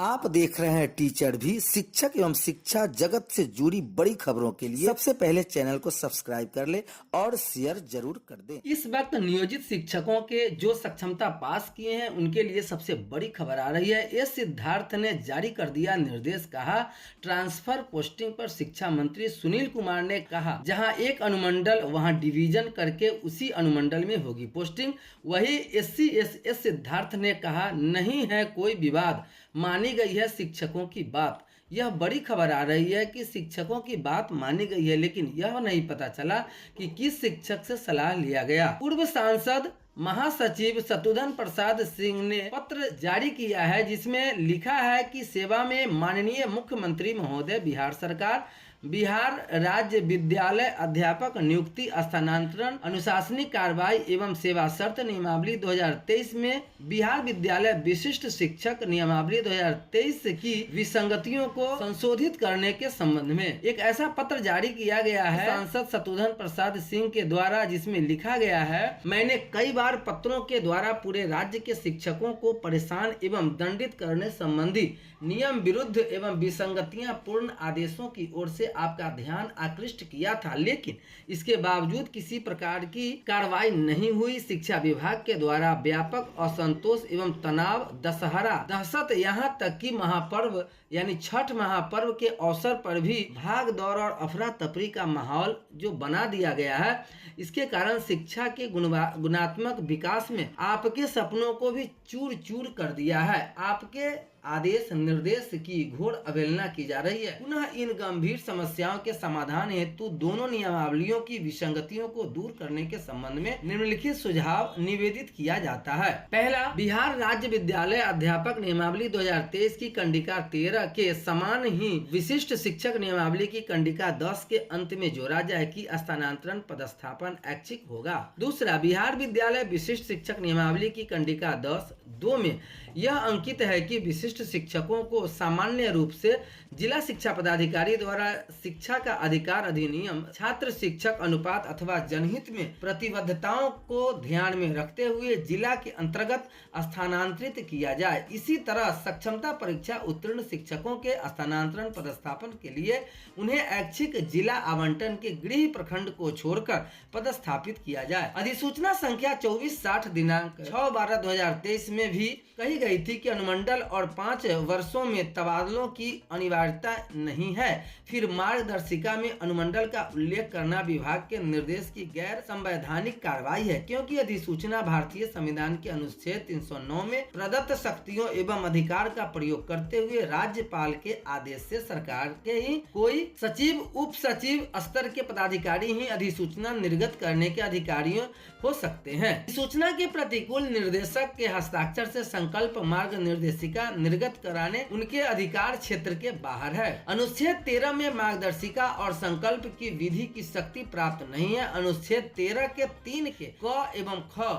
आप देख रहे हैं टीचर भी। शिक्षक एवं शिक्षा जगत से जुड़ी बड़ी खबरों के लिए सबसे पहले चैनल को सब्सक्राइब कर ले और शेयर जरूर कर दें। इस वक्त नियोजित शिक्षकों के जो सक्षमता पास किए हैं उनके लिए सबसे बड़ी खबर आ रही है। एस सिद्धार्थ ने जारी कर दिया निर्देश। कहा, ट्रांसफर पोस्टिंग पर शिक्षा मंत्री सुनील कुमार ने कहा, जहां एक अनुमंडल वहां डिवीजन करके उसी अनुमंडल में होगी पोस्टिंग। वही एस सिद्धार्थ ने कहा, नहीं है कोई विवाद, मानी गई है शिक्षकों की बात। यह बड़ी खबर आ रही है कि शिक्षकों की बात मानी गई है, लेकिन यह नहीं पता चला कि किस शिक्षक से सलाह लिया गया। पूर्व सांसद महासचिव शत्रुघ्न प्रसाद सिंह ने पत्र जारी किया है, जिसमें लिखा है कि सेवा में माननीय मुख्यमंत्री महोदय, बिहार सरकार, बिहार राज्य विद्यालय अध्यापक नियुक्ति, स्थानांतरण, अनुशासनिक कार्रवाई एवं सेवा शर्त नियमावली 2023 में बिहार विद्यालय विशिष्ट शिक्षक नियमावली 2023 की विसंगतियों को संशोधित करने के संबंध में एक ऐसा पत्र जारी किया गया है सांसद शत्रुघ्न प्रसाद सिंह के द्वारा, जिसमें लिखा गया है, मैंने कई बार पत्रों के द्वारा पूरे राज्य के शिक्षकों को परेशान एवं दंडित करने संबंधी नियम विरुद्ध एवं विसंगतियां पूर्ण आदेशों की ओर से आपका ध्यान आकृष्ट किया था, लेकिन इसके बावजूद किसी प्रकार की कार्रवाई नहीं हुई। शिक्षा विभाग के द्वारा व्यापक असंतोष एवं तनाव, दशहरा, दहशत, यहाँ तक कि महापर्व यानी छठ महापर्व के अवसर पर भी भाग दौड़ और अफरा तफरी का माहौल जो बना दिया गया है, इसके कारण शिक्षा के गुणात्मक विकास में आपके सपनों को भी चूर चूर कर दिया है। आपके आदेश निर्देश की घोर अवहेलना की जा रही है। पुनः इन गंभीर समस्याओं के समाधान हेतु दोनों नियमावलियों की विसंगतियों को दूर करने के संबंध में निम्नलिखित सुझाव निवेदित किया जाता है। पहला, बिहार राज्य विद्यालय अध्यापक नियमावली 2023 की कंडिका 13 के समान ही विशिष्ट शिक्षक नियमावली की कंडिका 10 के अंत में जोड़ा जाए कि स्थानांतरण पदस्थापन ऐच्छिक होगा। दूसरा, बिहार विद्यालय विशिष्ट शिक्षक नियमावली की कंडिका 10(2) में यह अंकित है कि विशिष्ट शिक्षकों को सामान्य रूप से जिला शिक्षा पदाधिकारी द्वारा शिक्षा का अधिकार अधिनियम, छात्र शिक्षक अनुपात अथवा जनहित में प्रतिबद्धताओं को ध्यान में रखते हुए जिला के अंतर्गत स्थानांतरित किया जाए। इसी तरह सक्षमता परीक्षा उत्तीर्ण शिक्षकों के स्थानांतरण पदस्थापन के लिए उन्हें ऐच्छिक जिला आवंटन के गृह प्रखंड को छोड़कर पदस्थापित किया जाए। अधिसूचना संख्या 2460 दिनांक 6/12/2023 में भी कही गई थी कि अनुमंडल और 5 वर्षों में तबादलों की अनिवार्यता नहीं है। फिर मार्गदर्शिका में अनुमंडल का उल्लेख करना विभाग के निर्देश की गैर संवैधानिक कार्रवाई है, क्योंकि अधिसूचना भारतीय संविधान के अनुच्छेद 309 में प्रदत्त शक्तियों एवं अधिकार का प्रयोग करते हुए राज्यपाल के आदेश से सरकार के ही कोई सचिव, उप सचिव स्तर के पदाधिकारी ही अधिसूचना निर्गत करने के अधिकारियों हो सकते हैं। अधिसूचना के प्रतिकूल निर्देशक के हस्ताक्षर से संकल्प मार्ग निर्देशिका निर्गत कराने उनके अधिकार क्षेत्र के बाहर है। अनुच्छेद 13 में मार्गदर्शिका और संकल्प की विधि की शक्ति प्राप्त नहीं है। अनुच्छेद 13 के 3 के क एवं ख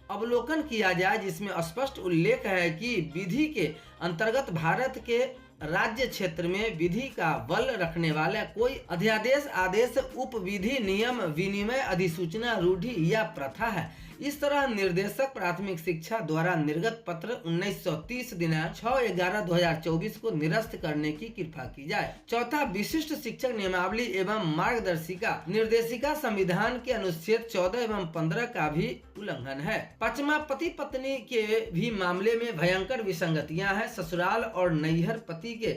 अवलोकन किया जाए, जिसमें स्पष्ट उल्लेख है कि विधि के अंतर्गत भारत के राज्य क्षेत्र में विधि का बल रखने वाला कोई अध्यादेश, आदेश, उप विधि, नियम, विनिमय, अधिसूचना, रूढ़ि या प्रथा है। इस तरह निर्देशक प्राथमिक शिक्षा द्वारा निर्गत पत्र 1930 दिनांक 6/11/2024 को निरस्त करने की कृपा की जाए। चौथा, विशिष्ट शिक्षक नियमावली एवं मार्गदर्शिका निर्देशिका संविधान के अनुच्छेद 14 एवं 15 का भी उल्लंघन है। पांचवा, पति पत्नी के भी मामले में भयंकर विसंगतियां हैं। ससुराल और नैहर पति के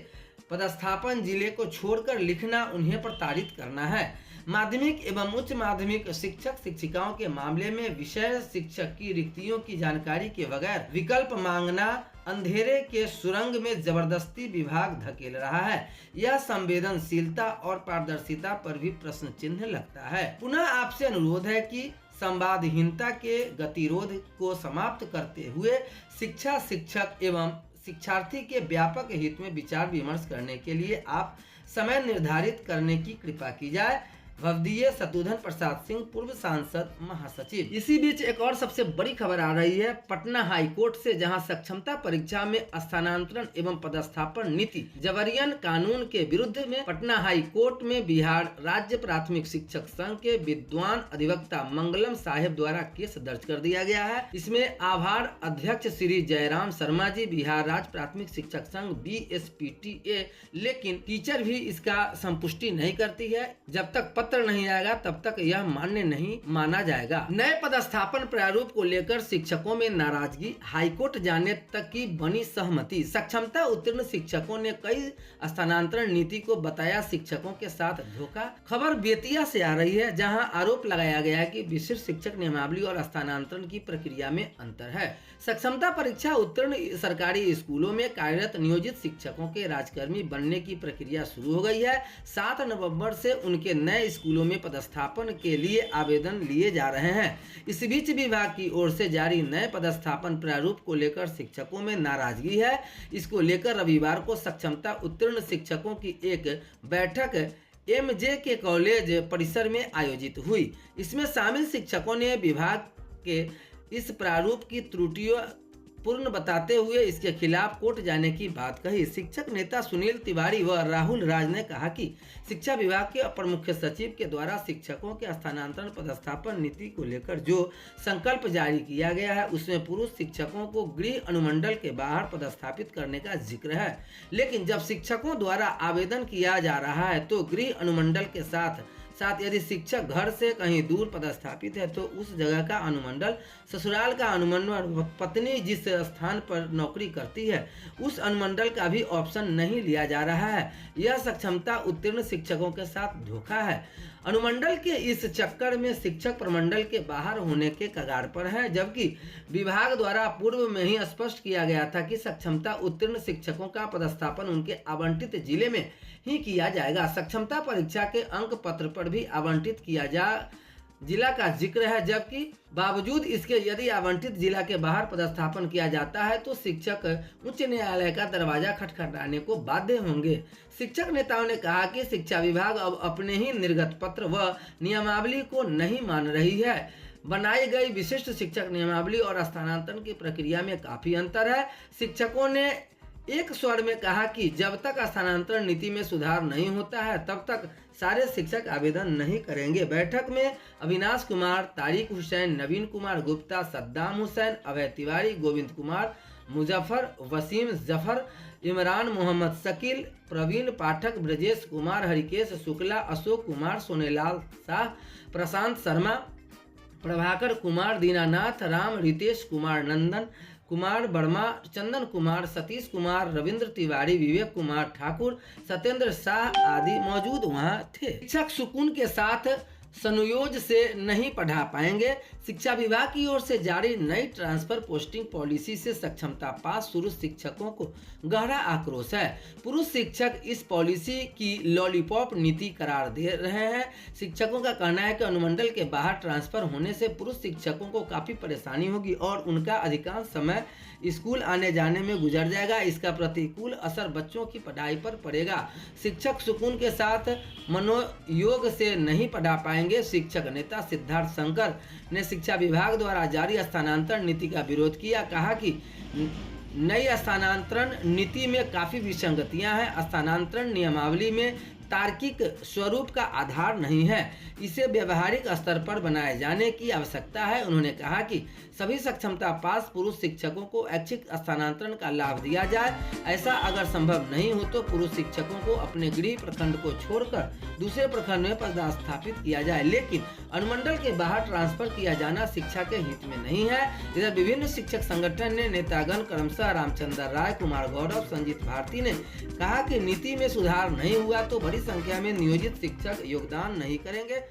पदस्थापन जिले को छोड़कर लिखना उन्हें प्रताड़ित करना है। माध्यमिक एवं उच्च माध्यमिक शिक्षक शिक्षिकाओं के मामले में विषय शिक्षक की रिक्तियों की जानकारी के बगैर विकल्प मांगना अंधेरे के सुरंग में जबरदस्ती विभाग धकेल रहा है। यह संवेदनशीलता और पारदर्शिता पर भी प्रश्न चिन्ह लगता है। पुनः आपसे अनुरोध है कि संवादहीनता के गतिरोध को समाप्त करते हुए शिक्षा, शिक्षक एवं शिक्षार्थी के व्यापक हित में विचार विमर्श करने के लिए आप समय निर्धारित करने की कृपा की जाए। भवदीय शत्रुघ्न प्रसाद सिंह, पूर्व सांसद महासचिव। इसी बीच एक और सबसे बड़ी खबर आ रही है पटना हाई कोर्ट से, जहां सक्षमता परीक्षा में स्थानांतरण एवं पदस्थापन नीति जबरियन कानून के विरुद्ध में पटना हाई कोर्ट में बिहार राज्य प्राथमिक शिक्षक संघ के विद्वान अधिवक्ता मंगलम साहेब द्वारा केस दर्ज कर दिया गया है। इसमें आभार अध्यक्ष श्री जयराम शर्मा जी, बिहार राज्य प्राथमिक शिक्षक संघ BSPTA, लेकिन टीचर भी इसका संपुष्टि नहीं करती है। जब तक पत्र नहीं आएगा तब तक यह मान्य नहीं माना जाएगा। नए पदस्थापन प्रारूप को लेकर शिक्षकों में नाराजगी, हाईकोर्ट जाने तक की बनी सहमति। सक्षमता उत्तीर्ण शिक्षकों ने कई स्थानांतरण नीति को बताया शिक्षकों के साथ धोखा। खबर बेतिया से आ रही है, जहां आरोप लगाया गया है कि विशिष्ट शिक्षक नियमावली और स्थानांतरण की प्रक्रिया में अंतर है। सक्षमता परीक्षा उत्तीर्ण सरकारी स्कूलों में कार्यरत नियोजित शिक्षकों के राजकर्मी बनने की प्रक्रिया शुरू हो गई है। 7 नवंबर से उनके नए स्कूलों में पदस्थापन के लिए आवेदन लिए जा रहे हैं। इस बीच विभाग की ओर से जारी नए पदस्थापन प्रारूप को लेकर शिक्षकों में नाराजगी है। इसको लेकर रविवार को सक्षमता उत्तीर्ण शिक्षकों की एक बैठक MJ के कॉलेज परिसर में आयोजित हुई। इसमें शामिल शिक्षकों ने विभाग के इस प्रारूप की त्रुटियों पूर्ण बताते हुए इसके खिलाफ कोर्ट जाने की बात कही। शिक्षक नेता सुनील तिवारी व राहुल राज ने कहा कि शिक्षा विभाग के अपर मुख्य सचिव के द्वारा शिक्षकों के स्थानांतरण पदस्थापन नीति को लेकर जो संकल्प जारी किया गया है, उसमें पुरुष शिक्षकों को गृह अनुमंडल के बाहर पदस्थापित करने का जिक्र है। लेकिन जब शिक्षकों द्वारा आवेदन किया जा रहा है तो गृह अनुमंडल के साथ यदि शिक्षक घर से कहीं दूर पदस्थापित है तो उस जगह का अनुमंडल, ससुराल का अनुमंडल, पत्नी जिस स्थान पर नौकरी करती है उस अनुमंडल का भी ऑप्शन नहीं लिया जा रहा है। यह सक्षमता उत्तीर्ण शिक्षकों के साथ धोखा है। अनुमंडल के इस चक्कर में शिक्षक प्रमंडल के बाहर होने के कगार पर है, जबकि विभाग द्वारा पूर्व में ही स्पष्ट किया गया था कि सक्षमता उत्तीर्ण शिक्षकों का पदस्थापन उनके आवंटित जिले में ही किया जाएगा। सक्षमता परीक्षा के अंक पत्र पर भी आवंटित किया जा जिला का जिक्र है, जबकि बावजूद इसके यदि आवंटित जिला के बाहर पदस्थापन किया जाता है तो शिक्षक उच्च न्यायालय का दरवाजा खटखटाने को बाध्य होंगे। शिक्षक नेताओं ने कहा कि शिक्षा विभाग अब अपने ही निर्गत पत्र व नियमावली को नहीं मान रही है। बनाई गई विशिष्ट शिक्षक नियमावली और स्थानांतरण की प्रक्रिया में काफी अंतर है। शिक्षकों ने एक स्वर में कहा कि जब तक स्थानांतरण नीति में सुधार नहीं होता है तब तक सारे शिक्षक आवेदन नहीं करेंगे। बैठक में अविनाश कुमार, तारिक हुसैन, नवीन कुमार गुप्ता, सद्दाम हुसैन, अभय तिवारी, गोविंद कुमार मुजफ्फर, वसीम जफर, इमरान मोहम्मद शकील, प्रवीण पाठक, ब्रजेश कुमार, हरिकेश शुक्ला, अशोक कुमार, सोनेलाल शाह, प्रशांत शर्मा, प्रभाकर कुमार, दीनानाथ राम, रितेश कुमार, नंदन कुमार वर्मा, चंदन कुमार, सतीश कुमार, रविंद्र तिवारी, विवेक कुमार ठाकुर, सत्येंद्र शाह आदि मौजूद वहां थे। शिक्षक सुकून के साथ संयोज से नहीं पढ़ा पाएंगे। शिक्षा विभाग की ओर से जारी नई ट्रांसफर पोस्टिंग पॉलिसी से सक्षमता पास पुरुष शिक्षकों को गहरा आक्रोश है। पुरुष शिक्षक इस पॉलिसी की लॉलीपॉप नीति करार दे रहे हैं। शिक्षकों का कहना है कि अनुमंडल के बाहर ट्रांसफर होने से पुरुष शिक्षकों को काफी परेशानी होगी और उनका अधिकांश समय स्कूल आने जाने में गुजर जाएगा। इसका प्रतिकूल असर बच्चों की पढ़ाई पर पड़ेगा। शिक्षक सुकून के साथ मनोयोग से नहीं पढ़ा पाएंगे। शिक्षक नेता सिद्धार्थ शंकर ने शिक्षा विभाग द्वारा जारी स्थानांतरण नीति का विरोध किया। कहा कि नई स्थानांतरण नीति में काफी विसंगतियां हैं। स्थानांतरण नियमावली में तार्किक स्वरूप का आधार नहीं है, इसे व्यवहारिक स्तर पर बनाए जाने की आवश्यकता है। उन्होंने कहा कि सभी सक्षमता पास पुरुष शिक्षकों को ऐच्छिक स्थानांतरण का लाभ दिया जाए। ऐसा अगर संभव नहीं हो तो पुरुष शिक्षकों को अपने गृह प्रखंड को छोड़कर दूसरे प्रखंड में पदस्थापित किया जाए, लेकिन अनुमंडल के बाहर ट्रांसफर किया जाना शिक्षा के हित में नहीं है। इधर विभिन्न शिक्षक संगठन ने नेतागण क्रमशः रामचंद्र राय, कुमार गौरव, संजीत भारती ने कहा कि नीति में सुधार नहीं हुआ तो बड़ी संख्या में नियोजित शिक्षक योगदान नहीं करेंगे।